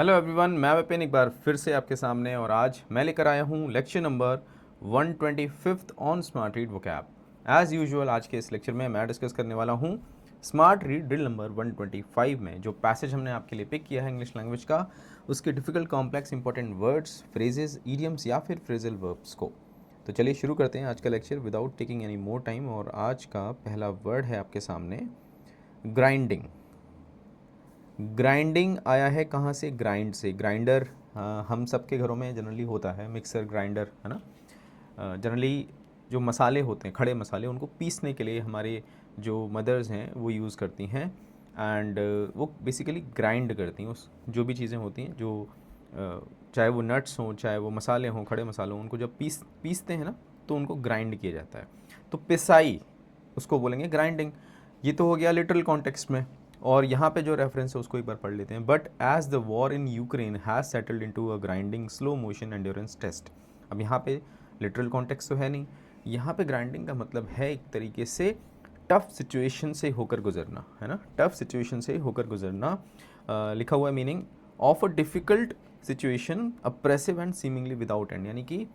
Hello everyone, मैं विपिन एक बार फिर से आपके सामने और आज मैं लेकर आया हूँ lecture number 125 on smart read vocab. As usual आज के इस लेक्चर में मैं डिस्कस करने वाला हूँ स्मार्ट रीड ड्रिल नंबर 125 में जो पैसेज हमने आपके लिए पिक किया है इंग्लिश लैंग्वेज का, उसके difficult complex important words, phrases, idioms या फिर फ्रेजल वर्ब्स को। तो चलिए शुरू करते हैं आज का lecture without taking any more time. और आज का पहला वर्ड है आपके सामने ग्राइंडिंग। ग्राइंडिंग आया है कहाँ से? ग्राइंड से। ग्राइंडर हम सबके घरों में जनरली होता है, मिक्सर ग्राइंडर, है ना। जनरली जो मसाले होते हैं, खड़े मसाले, उनको पीसने के लिए हमारे जो मदर्स हैं वो यूज़ करती हैं एंड वो बेसिकली ग्राइंड करती हैं उस जो भी चीज़ें होती हैं जो चाहे वो नट्स हों, चाहे वो मसाले हों, खड़े मसालों, उनको जब पीसते हैं ना तो उनको ग्राइंड किया जाता है। तो पिसाई उसको बोलेंगे ग्राइंडिंग। ये तो हो गया लिटरल कॉन्टेक्स्ट में। और यहाँ पे जो रेफरेंस है उसको एक बार पढ़ लेते हैं। But as the war in Ukraine has settled into a grinding slow motion endurance test. अब यहाँ पे लिटरल कॉन्टेक्स्ट तो है नहीं, यहाँ पे ग्राइंडिंग का मतलब है एक तरीके से टफ सिचुएशन से होकर गुजरना, है ना। टफ सिचुएशन से होकर गुजरना। लिखा हुआ है meaning of a difficult situation oppressive and seemingly without end, यानी कि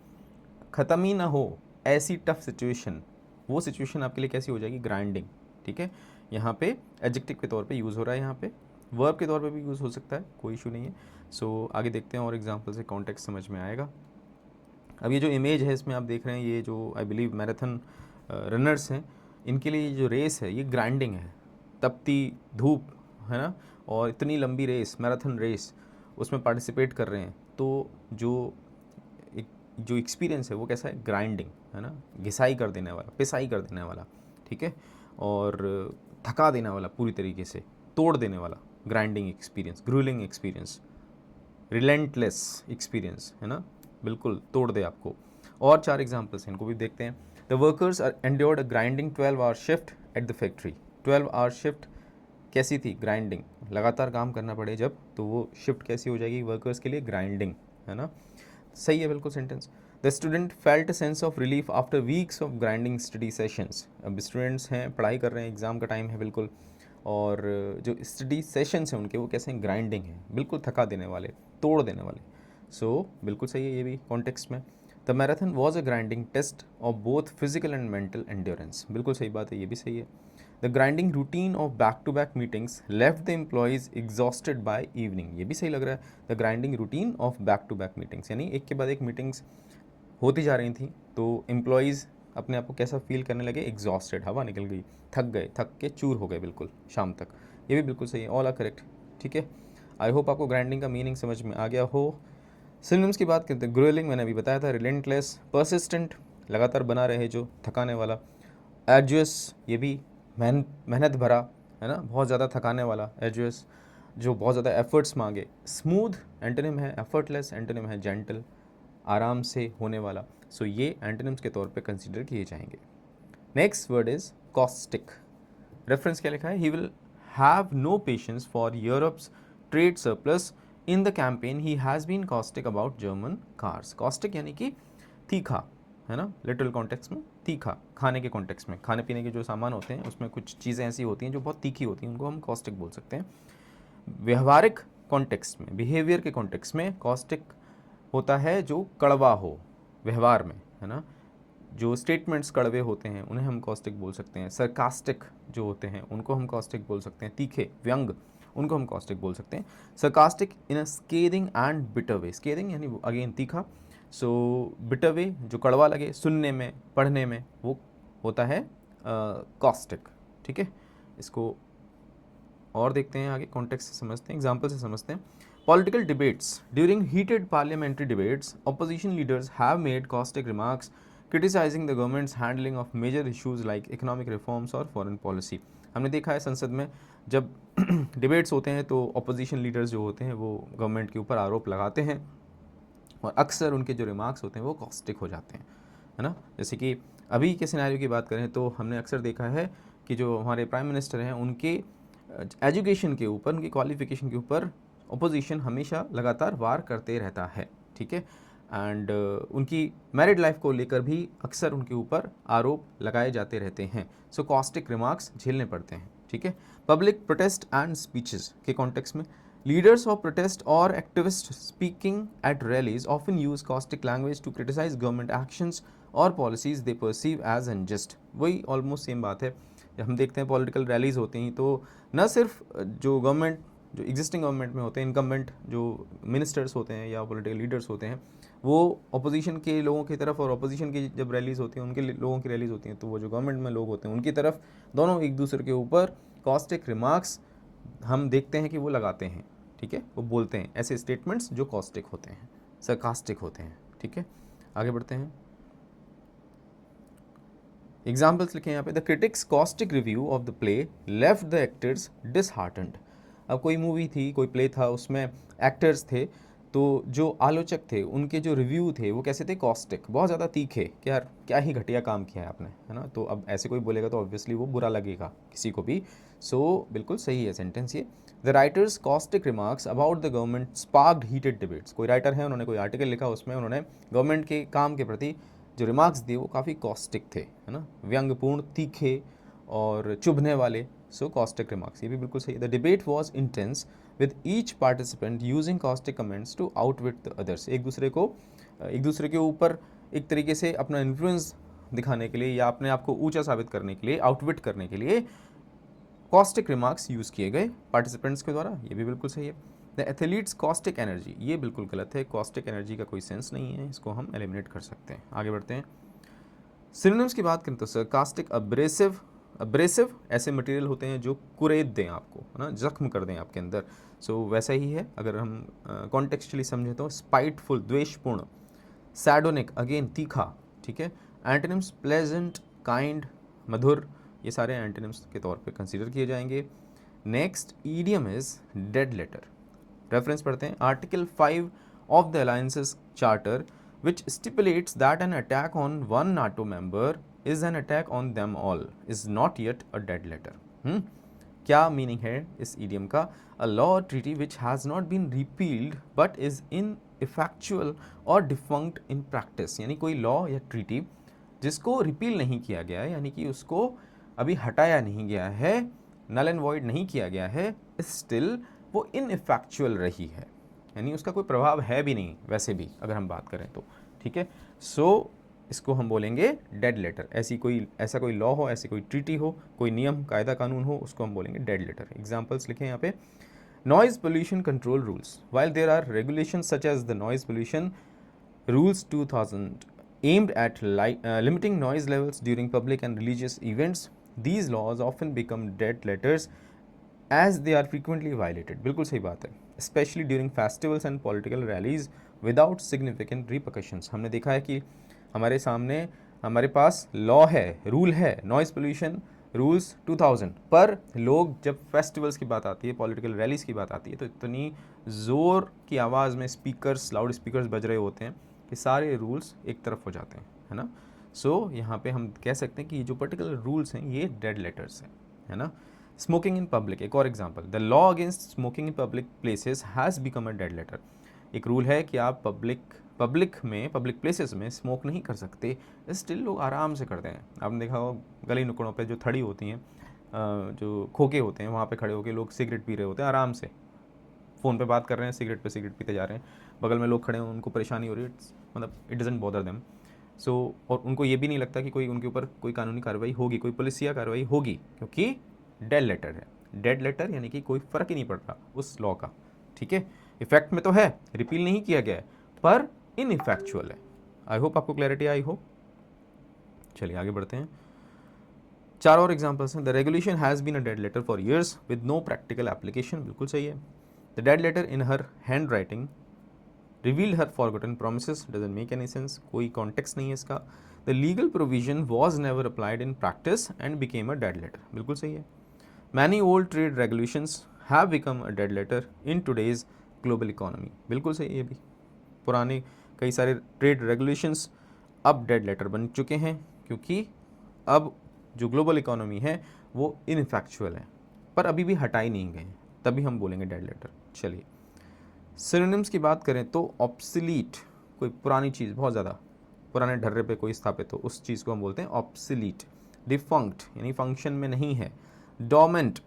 ख़त्म ही ना हो ऐसी टफ सिचुएशन। वो सिचुएशन आपके लिए कैसी हो जाएगी? ग्राइंडिंग। ठीक है, यहाँ पे एडजेक्टिव के तौर पे यूज़ हो रहा है, यहाँ पे वर्ब के तौर पे भी यूज़ हो सकता है, कोई इशू नहीं है। सो आगे देखते हैं और एग्जांपल से कॉन्टेक्स्ट समझ में आएगा। अब ये जो इमेज है इसमें आप देख रहे हैं, ये जो आई बिलीव मैराथन रनर्स हैं, इनके लिए जो रेस है ये ग्राइंडिंग है। तपती धूप, है ना, और इतनी लंबी रेस, मैराथन रेस, उसमें पार्टिसिपेट कर रहे हैं। तो जो एक्सपीरियंस है वो कैसा है? ग्राइंडिंग, है ना, घिसाई कर देने वाला, पिसाई कर देने वाला, ठीक है, और थका देने वाला, पूरी तरीके से तोड़ देने वाला। Grinding experience, gruelling experience, relentless experience, है ना, बिल्कुल तोड़ दे आपको। और 4 एग्जाम्पल्स हैं, इनको भी देखते हैं। The workers are endured a grinding 12 hour shift at the factory. 12 hour shift कैसी थी? ग्राइंडिंग। लगातार काम करना पड़े जब, तो वो शिफ्ट कैसी हो जाएगी वर्कर्स के लिए? ग्राइंडिंग, है ना। सही है बिल्कुल sentence. The student felt sense of relief after weeks of grinding study sessions. अब स्टूडेंट्स हैं, पढ़ाई कर रहे हैं, एग्जाम का टाइम है बिल्कुल, और जो स्टडी सेशंस हैं उनके वो कैसे हैं? ग्राइंडिंग है, बिल्कुल थका देने वाले, तोड़ देने वाले। सो बिल्कुल सही है ये भी कॉन्टेक्स्ट में। The marathon was a grinding test of both physical and mental endurance. बिल्कुल सही बात है, ये भी सही है। The grinding routine of back to back meetings left the employees exhausted by evening. ये भी सही लग रहा है। The grinding routine of back to back meetings, यानी एक के बाद एक मीटिंग्स होती जा रही थी, तो एम्प्लॉयज़ अपने आप को कैसा फील करने लगे? एग्जॉस्टेड, हवा निकल गई, थक गए, थक के चूर हो गए बिल्कुल शाम तक। ये भी बिल्कुल सही है, ऑल आर करेक्ट। ठीक है, आई होप आपको ग्राइंडिंग का मीनिंग समझ में आ गया हो। सिनोनिम्स की बात करते हैं। ग्रोलिंग मैंने अभी बताया था, रिलेंटलेस, परसिस्टेंट, लगातार बना रहे जो, थकाने वाला। एर्जुअस, ये भी मेहनत भरा, है ना, बहुत ज़्यादा थकाने वाला। एर्जुअस जो बहुत ज़्यादा एफर्ट्स मांगे। स्मूथ एंटोनिम है एफर्टलेस, एंटोनिम है जेंटल, आराम से होने वाला। सो ये एंटोनिम्स के तौर पे कंसीडर किए जाएंगे। Next word is caustic. Reference क्या लिखा है? He will have no patience for Europe's trade surplus in the campaign he has been caustic about German cars. Caustic यानी कि तीखा, है ना, लिटरल कॉन्टेक्स्ट में तीखा, खाने के कॉन्टेक्स्ट में, खाने पीने के जो सामान होते हैं उसमें कुछ चीज़ें ऐसी होती हैं जो बहुत तीखी होती हैं, उनको हम कॉस्टिक बोल सकते हैं। व्यवहारिक कॉन्टेक्स्ट में, बिहेवियर के कॉन्टेक्स्ट में कॉस्टिक होता है जो कड़वा हो व्यवहार में, है ना। जो स्टेटमेंट्स कड़वे होते हैं उन्हें हम कॉस्टिक बोल सकते हैं। सरकास्टिक जो होते हैं उनको हम कॉस्टिक बोल सकते हैं। तीखे, व्यंग, उनको हम कॉस्टिक बोल सकते हैं। Sarcastic in a scathing and bitter way. Scathing यानी अगेन तीखा, सो बिटर वे जो कड़वा लगे सुनने में, पढ़ने में, वो होता है कॉस्टिक। ठीक है, इसको और देखते हैं आगे, कॉन्टेक्स्ट से समझते हैं, एग्जाम्पल से समझते हैं। Political debates. During heated parliamentary debates opposition leaders have made caustic remarks criticising the government's handling of major issues like economic reforms और फॉरेन पॉलिसी। हमने देखा है संसद में जब डिबेट्स होते हैं तो अपोजिशन लीडर्स जो होते हैं वो गवर्नमेंट के ऊपर आरोप लगाते हैं और अक्सर उनके जो रिमार्क्स होते हैं वो कॉस्टिक हो जाते हैं, है ना। जैसे कि अभी के सिनेरियो की बात करें तो हमने अक्सर देखा है कि जो हमारे प्राइम मिनिस्टर हैं उनके एजुकेशन के ऊपर, उनकी क्वालिफिकेशन के ऊपर अपोजिशन हमेशा लगातार वार करते रहता है। ठीक है, एंड उनकी मैरिड लाइफ को लेकर भी अक्सर उनके ऊपर आरोप लगाए जाते रहते हैं। सो कॉस्टिक रिमार्क्स झेलने पड़ते हैं। ठीक है, पब्लिक प्रोटेस्ट एंड स्पीचेस के कॉन्टेक्स्ट में Leaders of protest or activists speaking at rallies often use caustic language to criticize government actions or policies they perceive as unjust. वही ऑलमोस्ट सेम बात है. हम देखते हैं पॉलिटिकल रैलीज होती हैं तो न सिर्फ जो गवर्नमेंट जो एग्जिस्टिंग गवर्नमेंट में होते हैं, इनकम्बेंट जो मिनिस्टर्स होते हैं या पॉलिटिकल लीडर्स होते हैं, वो अपोजिशन के लोगों की तरफ, और अपोजिशन की जब रैलीज होती हैं, उनके लोगों की रैलीज होती हैं, तो वो जो गवर्नमेंट में लोग होते हैं उनकी तरफ दोनों एक दूसरे के ऊपर कॉस्टिक रिमार्क्स हम देखते हैं कि वो लगाते हैं. ठीक है, वो बोलते हैं ऐसे स्टेटमेंट्स जो कॉस्टिक होते हैं, सरकास्टिक होते हैं. ठीक है, आगे बढ़ते हैं. एग्जाम्पल्स लिखे यहाँ पे. The critics caustic review of the play left the actors disheartened. अब कोई मूवी थी, कोई प्ले था, उसमें एक्टर्स थे, तो जो आलोचक थे उनके जो रिव्यू थे वो कैसे थे? कॉस्टिक, बहुत ज़्यादा तीखे कि यार क्या ही घटिया काम किया है आपने, है ना. तो अब ऐसे कोई बोलेगा तो ऑब्वियसली वो बुरा लगेगा किसी को भी. सो बिल्कुल सही है सेंटेंस ये. The writers caustic remarks about the government sparked heated debates. कोई राइटर है, उन्होंने कोई आर्टिकल लिखा, उसमें उन्होंने गवर्नमेंट के काम के प्रति जो रिमार्क्स दिए वो काफ़ी कॉस्टिक थे, है ना, व्यंग्यपूर्ण, तीखे और चुभने वाले. सो कॉस्टिक रिमार्क्स, ये भी बिल्कुल सही है. The debate was intense with each participant using caustic comments to outwit the others. एक दूसरे के ऊपर एक तरीके से अपना इन्फ्लुएंस दिखाने के लिए या अपने आप को ऊंचा साबित करने के लिए, आउटविट करने के लिए कॉस्टिक रिमार्क्स यूज़ किए गए पार्टिसिपेंट्स के द्वारा. ये भी बिल्कुल सही है. द एथलीट्स कॉस्टिक एनर्जी, ये बिल्कुल गलत है. कॉस्टिक एनर्जी का कोई सेंस नहीं है, इसको हम एलिमिनेट कर सकते हैं. आगे बढ़ते हैं. सिनोनिम्स की बात करें तो सरकास्टिक, अब्रेसिव. अब्रेसिव ऐसे मटेरियल होते हैं जो कुरेद दें आपको, है ना, जख्म कर दें आपके अंदर. सो वैसा ही है अगर हम कॉन्टेक्चुअली समझें तो. स्पाइटफुल, द्वेषपूर्ण. सैडोनिक, अगेन तीखा. ठीक है. एंटोनिम्स प्लेजेंट, काइंड, मधुर, ये सारे एंटोनिम्स के तौर पे कंसीडर किए जाएंगे. Next idiom is dead letter. Reference पढ़ते हैं. Article 5 of the alliance's charter which stipulates that an attack on one NATO member is an attack on them all is not yet a dead letter. क्या meaning है इस idiom का? A law or treaty which has not been repealed but is ineffectual or defunct in practice. यानी कोई law या treaty जिसको repeal नहीं किया गया है, यानी कि उसको अभी हटाया नहीं गया है, नल एंड वॉइड नहीं किया गया है, स्टिल वो इन इफेक्चुअल रही है, यानी उसका कोई प्रभाव है भी नहीं वैसे भी अगर हम बात करें तो. ठीक है. सो इसको हम बोलेंगे डेड लेटर. ऐसा कोई लॉ हो, ऐसी कोई ट्रीटी हो, कोई नियम, कायदा, कानून हो, उसको हम बोलेंगे डेड लेटर. एग्जांपल्स लिखें यहाँ पे. Noise pollution control rules. While there are regulations such as the noise pollution rules 2000 aimed at limiting noise levels during public and religious events, these laws often become dead letters as they are frequently violated. बिल्कुल सही बात है. Especially during festivals and political rallies without significant repercussions. हमने देखा है कि हमारे पास law है, रूल है, नॉइज पोल्यूशन रूल्स 2000, पर लोग जब फेस्टिवल्स की बात आती है, पॉलिटिकल रैलीज की बात आती है, तो इतनी ज़ोर की आवाज़ में स्पीकर्स, लाउड स्पीकर्स बज रहे होते हैं कि सारे रूल्स एक तरफ हो जाते हैं, है ना. सो यहाँ पे हम कह सकते हैं कि जो पर्टिकुलर रूल्स हैं ये डेड लेटर्स हैं, है ना. स्मोकिंग इन पब्लिक, एक और example. The law against smoking in public places has become a dead letter. एक रूल है कि आप पब्लिक प्लेसेस में स्मोक नहीं कर सकते, स्टिल लोग आराम से करते हैं. आपने देखा हो गली नुक्कड़ों पे जो थड़ी होती हैं, जो खोखे होते हैं, वहाँ पे खड़े होकर लोग सिगरेट पी रहे होते हैं आराम से. फ़ोन पे बात कर रहे हैं, सिगरेट पीते जा रहे हैं, बगल में लोग खड़े हैं, उनको परेशानी हो रही है, मतलब इट डजंट बॉदर देम. सो और उनको ये भी नहीं लगता कि कोई उनके ऊपर कोई कानूनी कार्रवाई होगी, कोई पुलिसिया कार्रवाई होगी, क्योंकि डेड लेटर है. डेड लेटर यानी कि कोई फ़र्क ही नहीं पड़ रहा उस लॉ का. ठीक है. इफेक्ट में तो है, रिपील नहीं किया गया है, पर इन इफेक्चुअल है. आई होप आपको क्लैरिटी आई हो. चलिए आगे बढ़ते हैं. 4 और एग्जांपल्स हैं. The regulation has been a dead letter for years with no practical application. बिल्कुल सही है. The dead letter in her handwriting revealed her forgotten promises. Doesn't make any sense, कोई कॉन्टेक्स्ट नहीं है इसका. The legal provision was never applied in practice and became a dead letter. बिल्कुल सही है. Many old trade regulations have become a dead letter in today's global economy. बिल्कुल सही है. ये भी पुराने कई सारे ट्रेड रेगुलेशंस अब डेड लेटर बन चुके हैं, क्योंकि अब जो ग्लोबल इकोनॉमी है वो इनफैक्चुअल है, पर अभी भी हटाई नहीं गए, तभी हम बोलेंगे डेड लेटर. चलिए सिनोनिम्स की बात करें तो ऑब्सोलीट, कोई पुरानी चीज़, बहुत ज़्यादा पुराने ढर्रे पे कोई स्थापित हो, उस चीज़ को हम बोलते हैं ऑब्सोलीट. डिफंक्ट यानी फंक्शन में नहीं है. डोमेंट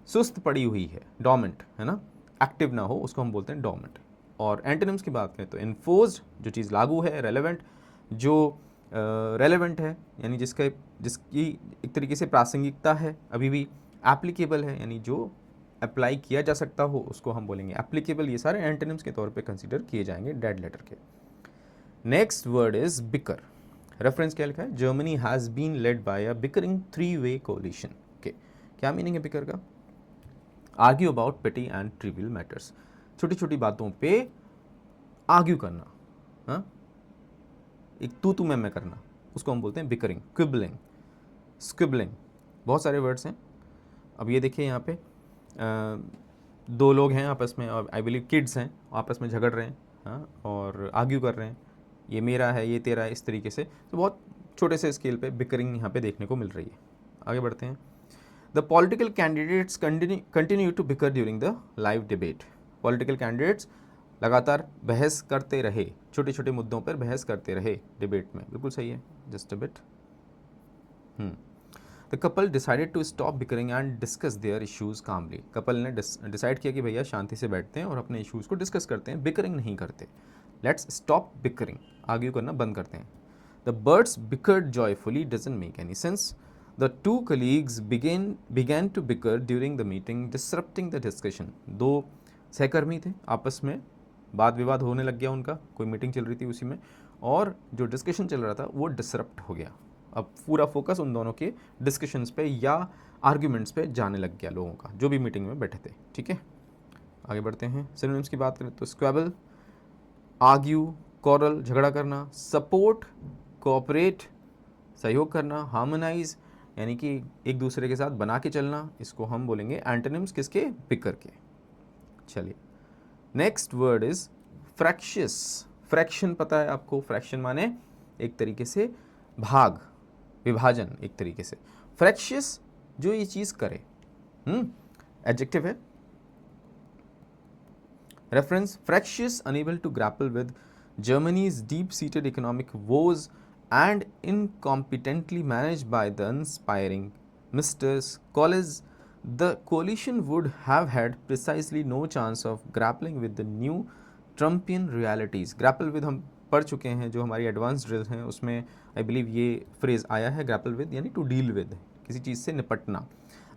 सुस्त पड़ी हुई है, डोमेंट है ना, एक्टिव ना हो, उसको हम बोलते हैं डोमेंट। और एंटोनिम्स की बात करें तो इन्फोर्स्ड, जो चीज़ लागू है, रेलेवेंट, जो रेलेवेंट है यानी जिसकी एक तरीके से प्रासंगिकता है अभी भी, एप्लीकेबल है यानी जो अप्लाई किया जा सकता हो उसको हम बोलेंगे एप्लीकेबल। ये सारे एंटोनिम्स के तौर पे कंसीडर किए जाएंगे डेड लेटर के। Next word is bicker. Reference क्या लिखा है, Germany has been led by a bickering 3-वे कोलिशन। ओके, क्या मीनिंग है बिकर का, argue about petty and trivial matters, छोटी छोटी बातों पे आर्ग्यू करना, हाँ, एक तू मैं करना, उसको हम बोलते हैं बिकरिंग। क्विबलिंग, स्क्विबलिंग, बहुत सारे वर्ड्स हैं। अब ये देखिए यहाँ पे दो लोग हैं आपस में, और आई बिलीव किड्स हैं, आपस में झगड़ रहे हैं, हाँ, और आर्ग्यू कर रहे हैं, ये मेरा है, ये तेरा है, इस तरीके से। तो बहुत छोटे से स्केल पे बिकरिंग यहाँ पे देखने को मिल रही है। आगे बढ़ते हैं। The political candidates continue to bicker during the live debate. Political candidates लगातार बहस करते रहे, छोटे छोटे मुद्दों पर बहस करते रहे डिबेट में, बिल्कुल सही है, just a bit. The couple decided to stop bickering and discuss their issues calmly. Couple ने डिसाइड किया कि भैया शांति से बैठते हैं और अपने इश्यूज को डिस्कस करते हैं, बिकरिंग नहीं करते। लेट्स स्टॉप बिकरिंग, आर्ग्यू करना बंद करते हैं। The birds bickered joyfully doesn't make any sense. The two colleagues began to bicker during the meeting, disrupting the discussion। दो सहकर्मी थे, आपस में वाद विवाद होने लग गया उनका, कोई मीटिंग चल रही थी उसी में, और जो डिस्कशन चल रहा था वो डिसरप्ट हो गया। अब पूरा फोकस उन दोनों के डिस्कशंस पे या आर्ग्यूमेंट्स पे जाने लग गया लोगों का, जो भी मीटिंग में बैठे थे। ठीक है, आगे बढ़ते हैं। सिनोनिम्स की बात करें तो स्क्वेबल, आर्ग्यू, कॉरल, झगड़ा करना, सपोर्ट, कोऑपरेट, सहयोग करना, हार्मोनाइज यानी कि एक दूसरे के साथ बना के चलना, इसको हम बोलेंगे एंटोनिम्स किसके, बिकर के। चलिए, next word is fractious. Fraction पता है आपको, फ्रैक्शन माने एक तरीके से भाग, विभाजन एक तरीके से। फ्रैक्शियस, जो ये चीज करे, एडजेक्टिव है। Reference, fractious unable to grapple with Germany's deep-seated economic woes and incompetently managed by the uninspiring Mr. College, the coalition would have had precisely no chance of grappling with the new Trumpian realities। grapple with हम पढ़ चुके हैं, जो हमारी advance drill हैं उसमें I believe ये phrase आया है, grapple with यानी टू डील विद, किसी चीज़ से निपटना,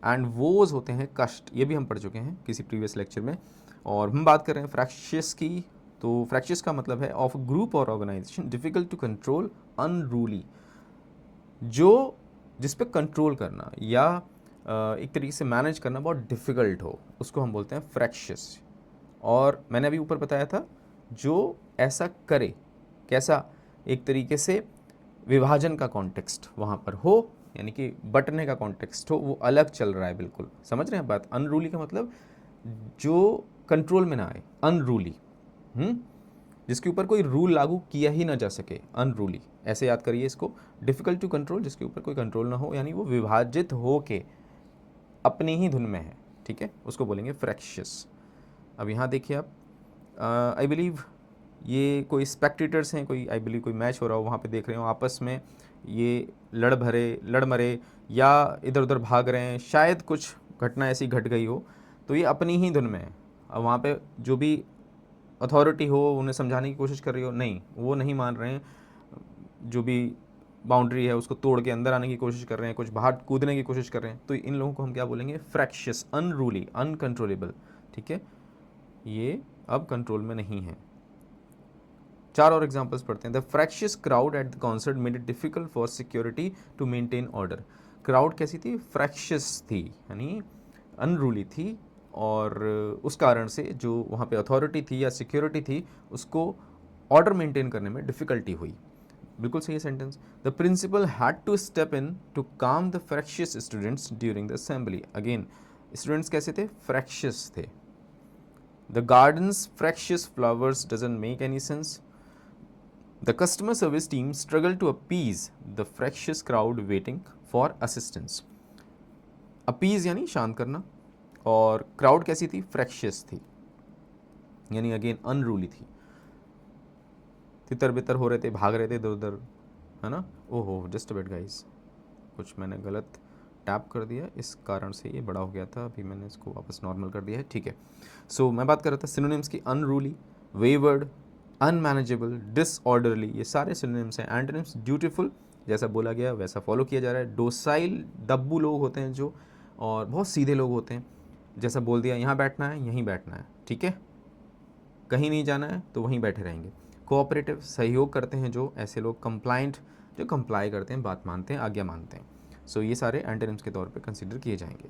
एंड वोज होते हैं कष्ट, ये भी हम पढ़ चुके हैं किसी प्रीवियस लेक्चर में। और हम बात कर रहे हैं फ्रैक्शियस की, तो फ्रैक्शियस का मतलब है ऑफ ग्रुप और organisation difficult to control, unruly, जो जिस पे कंट्रोल करना या एक तरीके से मैनेज करना बहुत डिफ़िकल्ट हो, उसको हम बोलते हैं फ्रैक्शियस। और मैंने अभी ऊपर बताया था, जो ऐसा करे, कैसा, एक तरीके से विभाजन का कॉन्टेक्स्ट वहाँ पर हो, यानी कि बटने का कॉन्टेक्स्ट हो, वो अलग चल रहा है, बिल्कुल समझ रहे हैं बात। अनरूली का मतलब जो कंट्रोल में ना आए, अनरूली, जिसके ऊपर कोई रूल लागू किया ही ना जा सके, अनरूली, ऐसे याद करिए इसको। डिफिकल्ट टू कंट्रोल, जिसके ऊपर कोई कंट्रोल ना हो, यानी वो विभाजित हो के अपनी ही धुन में है, ठीक है, उसको बोलेंगे फ्रैक्शियस। अब यहाँ देखिए आप, आई बिलीव ये कोई स्पेक्टेटर्स हैं, कोई आई बिलीव कोई मैच हो रहा हो, वहाँ पे देख रहे हो आपस में ये लड़ मरे या इधर उधर भाग रहे हैं, शायद कुछ घटना ऐसी घट गई हो, तो ये अपनी ही धुन में है। अब वहाँ पे जो भी अथॉरिटी हो, उन्हें समझाने की कोशिश कर रही हो, नहीं, वो नहीं मान रहे हैं, जो भी बाउंड्री है उसको तोड़ के अंदर आने की कोशिश कर रहे हैं, कुछ बाहर कूदने की कोशिश कर रहे हैं, तो इन लोगों को हम क्या बोलेंगे, फ्रैक्शियस, अनरूली, अनकंट्रोलेबल। ठीक है, ये अब कंट्रोल में नहीं है। चार और एग्जांपल्स पढ़ते हैं। The fractious crowd at the concert made it difficult for security to maintain order. Crowd कैसी थी, फ्रैक्शियस थी, यानी अनरूली थी, और उस कारण से जो वहाँ पे अथॉरिटी थी या सिक्योरिटी थी, उसको ऑर्डर मेंटेन करने में डिफ़िकल्टी हुई। बिल्कुल सही sentence. The principal had to step in to calm the fractious students during the assembly. Again, students कैसे थे, फ्रैक्शियस थे। The garden's fractious flowers doesn't make any sense. The customer service team struggled to appease the fractious crowd waiting for assistance। appease यानी शांत करना, और crowd कैसी थी, fractious थी, यानी अगेन अनरूली थी, तितर बितर हो रहे थे, भाग रहे थे इधर उधर, है ना। ओहो, जस्ट अ बिट गाइस, कुछ मैंने गलत टैप कर दिया, इस कारण से ये बड़ा हो गया था, अभी मैंने इसको वापस नॉर्मल कर दिया है, ठीक है। सो मैं बात कर रहा था सिनोनिम्स की, अनरूली, वेवर्ड, अनमैनेजेबल, डिसऑर्डरली, ये सारे सिनोनिम्स हैं। एंटोनिम्स, ड्यूटीफुल, जैसा बोला गया वैसा फॉलो किया जा रहा है। डोसाइल, दब्बू लोग होते हैं जो, और बहुत सीधे लोग होते हैं, जैसा बोल दिया यहाँ बैठना है यहीं बैठना है, ठीक है, कहीं नहीं जाना है तो वहीं बैठे रहेंगे। कोऑपरेटिव, सहयोग करते हैं जो, ऐसे लोग। कंप्लाइंट, जो कंप्लाई करते हैं, बात मानते हैं, आज्ञा मानते हैं। सो ये सारे एंटोनिम्स के तौर पे कंसिडर किए जाएंगे।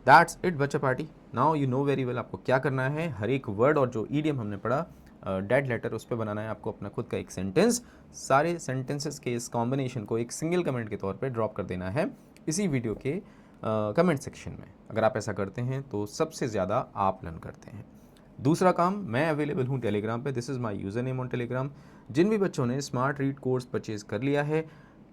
दैट्स इट बच्चा party. Now you know very well आपको क्या करना है। हर एक वर्ड और जो ईडियम हमने पढ़ा, डेड लेटर, उस पर बनाना है आपको अपना खुद का एक सेंटेंस। सारे सेंटेंसेस के इस कॉम्बिनेशन को एक सिंगल कमेंट के तौर पे ड्रॉप कर देना है इसी वीडियो के कमेंट सेक्शन में। अगर आप ऐसा करते हैं तो सबसे ज़्यादा आप लर्न करते हैं। दूसरा काम, मैं अवेलेबल हूँ टेलीग्राम पे, this is my user name on Telegram. जिन भी बच्चों ने स्मार्ट रीड कोर्स परचेज़ कर लिया है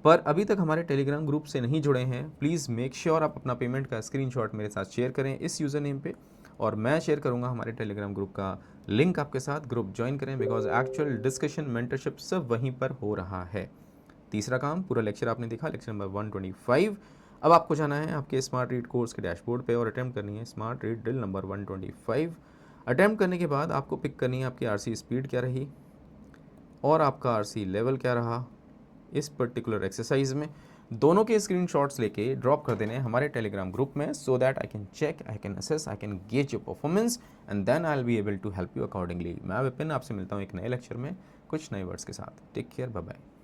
पर अभी तक हमारे टेलीग्राम ग्रुप से नहीं जुड़े हैं, प्लीज़ मेक श्योर आप अपना पेमेंट का स्क्रीनशॉट मेरे साथ शेयर करें इस यूज़र नेम पे, और मैं शेयर करूंगा हमारे टेलीग्राम ग्रुप का लिंक आपके साथ। ग्रुप ज्वाइन करें, बिकॉज एक्चुअल डिस्कशन, मेंटरशिप सब वहीं पर हो रहा है। तीसरा काम, पूरा लेक्चर आपने देखा, लेक्चर नंबर 125। अब आपको जाना है आपके स्मार्ट रीड कोर्स के डैशबोर्ड पे और अटैम्प्ट करनी है smart read drill number 125। Attempt करने के बाद आपको पिक करनी है आपकी आरसी स्पीड क्या रही और आपका आरसी लेवल क्या रहा इस पर्टिकुलर एक्सरसाइज में। दोनों के स्क्रीनशॉट्स लेके ड्रॉप कर देने हमारे टेलीग्राम ग्रुप में, so that I can check, I can assess, I can gauge your performance and then I will be able to help you accordingly. मैं विपिन आपसे मिलता हूँ एक नए लेक्चर में कुछ नए वर्ड्स के साथ। Take care, bye bye.